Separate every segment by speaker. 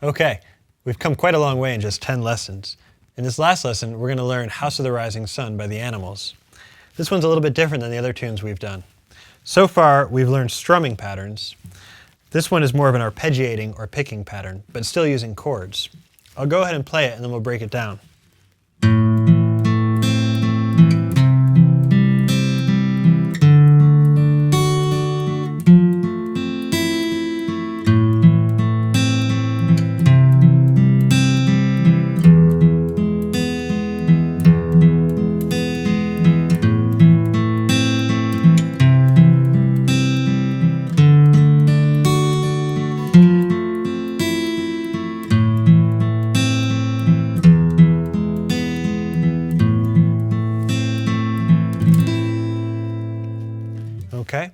Speaker 1: Okay, we've come quite a long way in just 10 lessons. In this last lesson, we're going to learn House of the Rising Sun by the Animals. This one's a little bit different than the other tunes we've done. So far, we've learned strumming patterns. This one is more of an arpeggiating or picking pattern, but still using chords. I'll go ahead and play it and then we'll break it down. Okay,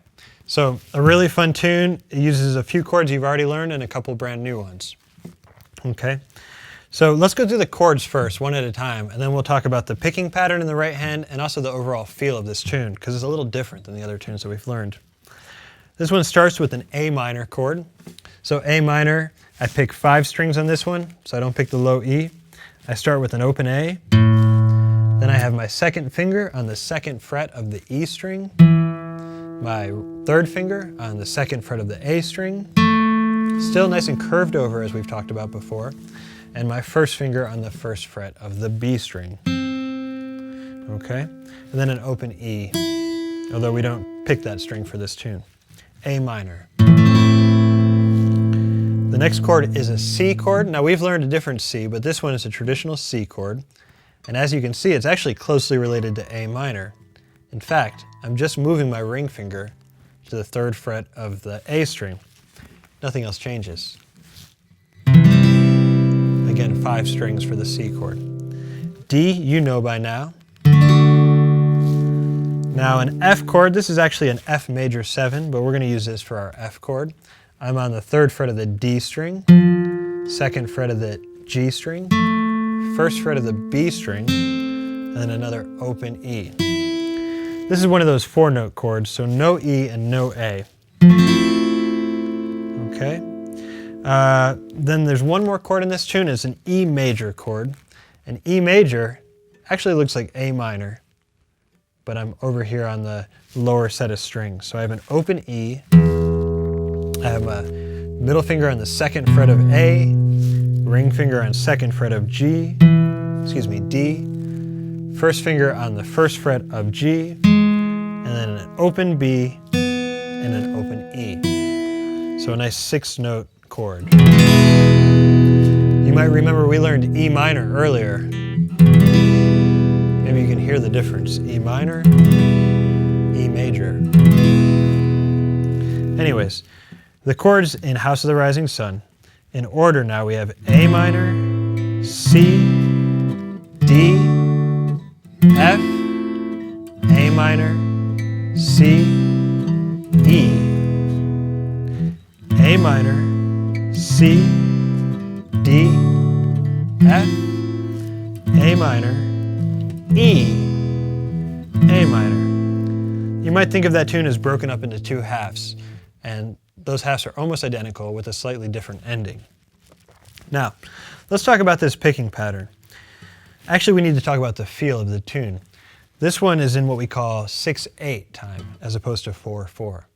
Speaker 1: so a really fun tune. It uses a few chords you've already learned and a couple brand new ones. Okay, so let's go through the chords first, one at a time, and then we'll talk about the picking pattern in the right hand and also the overall feel of this tune, because it's a little different than the other tunes that we've learned. This one starts with an A minor chord. So A minor, I pick 5 strings on this one, so I don't pick the low E. I start with an open A. Then I have my second finger on the 2nd fret of the E string. My 3rd finger on the 2nd fret of the A string, still nice and curved over as we've talked about before, and my 1st finger on the 1st fret of the B string. Okay, and then an open E, although we don't pick that string for this tune. A minor. The next chord is a C chord. Now we've learned a different C, but this one is a traditional C chord, and as you can see, it's actually closely related to A minor. In fact, I'm just moving my ring finger to the 3rd fret of the A string. Nothing else changes. Again, 5 strings for the C chord. D, you know by now. Now an F chord, this is actually an F major 7, but we're going to use this for our F chord. I'm on the 3rd fret of the D string, 2nd fret of the G string, 1st fret of the B string, and then another open E. This is one of those 4-note chords, so no E and no A. Okay. Then there's one more chord in this tune. It's an E major chord. An E major actually looks like A minor, but I'm over here on the lower set of strings. So I have an open E. I have a middle finger on the 2nd fret of A, ring finger on 2nd fret of D, 1st finger on the 1st fret of G, and then an open B and an open E. So a nice 6-note chord. You might remember we learned E minor earlier. Maybe you can hear the difference. E minor, E major. Anyways, the chords in House of the Rising Sun. In order now, we have A minor, C, D, F, A minor, C, E, A minor, C, D, F, A minor, E, A minor. You might think of that tune as broken up into 2 halves, and those halves are almost identical with a slightly different ending. Now, let's talk about this picking pattern. Actually, we need to talk about the feel of the tune. This one is in what we call 6/8 time, as opposed to 4/4.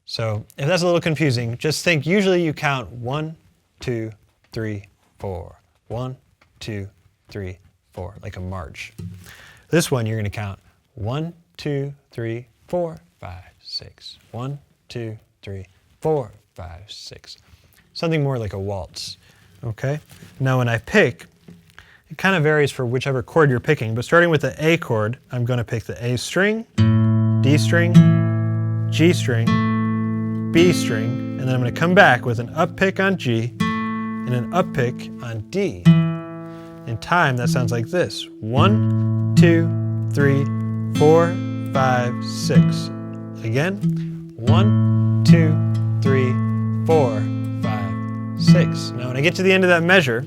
Speaker 1: So if that's a little confusing, just think usually you count 1, 2, 3, 4. 1, 2, 3, 4, like a march. This one you're going to count 1, 2, 3, 4, 5, 6. 1, 2, 3, 4, 5, 6. Something more like a waltz. Okay? Now when I pick, it kind of varies for whichever chord you're picking, but starting with the A chord, I'm going to pick the A string, D string, G string, B string, and then I'm going to come back with an up pick on G and an up pick on D. In time, that sounds like this. 1, 2, 3, 4, 5, 6. Again, 1, 2, 3, 4, 5, 6. Now when I get to the end of that measure,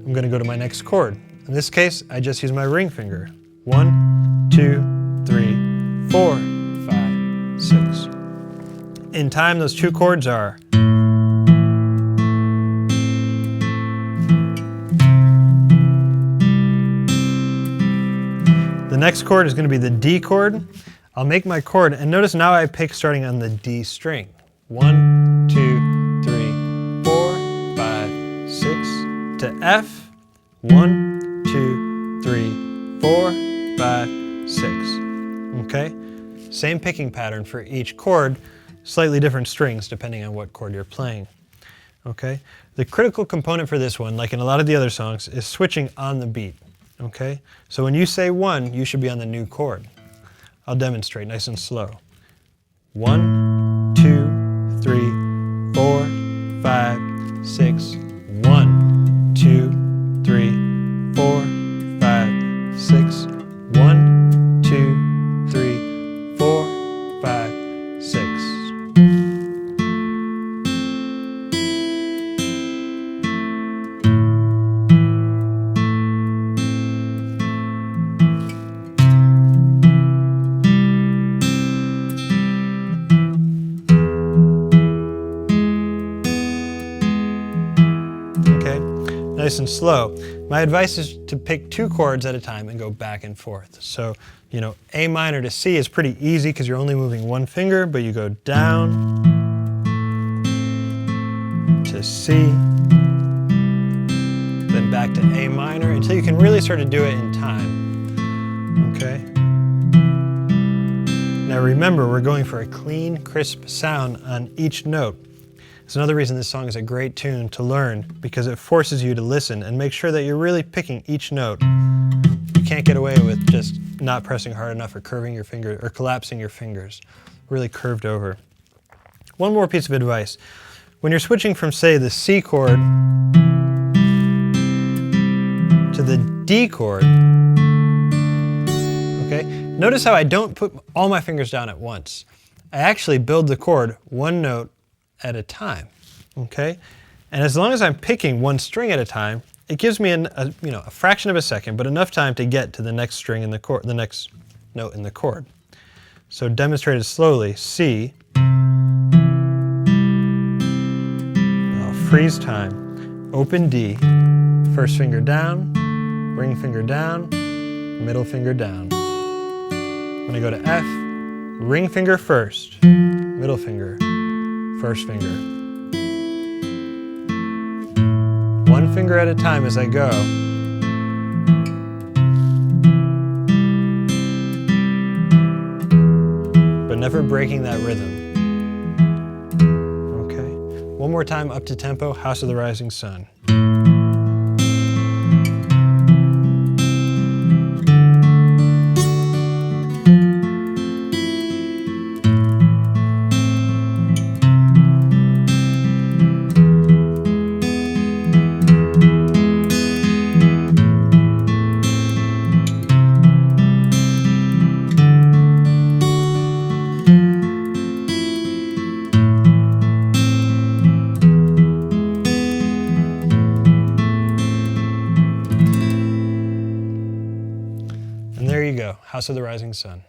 Speaker 1: I'm going to go to my next chord. In this case, I just use my ring finger. 1, 2, 3, 4, 5, 6. In time, those 2 chords are The next chord is going to be the D chord. I'll make my chord, and notice now I pick starting on the D string. 1, 2, 3, 4, 5, 6 to F. 1, 2, 3, 4, 5, 6. Okay? Same picking pattern for each chord, slightly different strings depending on what chord you're playing. Okay? The critical component for this one, like in a lot of the other songs, is switching on the beat. Okay? So when you say 1, you should be on the new chord. I'll demonstrate nice and slow. 1, 2, 3, 4, 5, 6. 1, 2, 3, 4, 5, 6. 1, 2, 3, 4, 5, 6. Nice and slow. My advice is to pick 2 chords at a time and go back and forth. So, you know, A minor to C is pretty easy because you're only moving 1 finger, but you go down to C, then back to A minor until you can really start to do it in time. Okay? Now remember, we're going for a clean, crisp sound on each note. It's another reason this song is a great tune to learn, because it forces you to listen and make sure that you're really picking each note. You can't get away with just not pressing hard enough or curving your finger or collapsing your fingers. Really curved over. One more piece of advice. When you're switching from, say, the C chord to the D chord, okay, notice how I don't put all my fingers down at once. I actually build the chord 1 note at a time, okay? And as long as I'm picking 1 string at a time, it gives me a fraction of a second, but enough time to get to the next string in the chord, the next note in the chord. So demonstrated slowly, C. I'll freeze time. Open D, first finger down, ring finger down, middle finger down. When I go to F, ring finger first, middle finger, first finger. 1 finger at a time as I go. But never breaking that rhythm. Okay. One more time up to tempo, House of the Rising Sun. And there you go, House of the Rising Sun.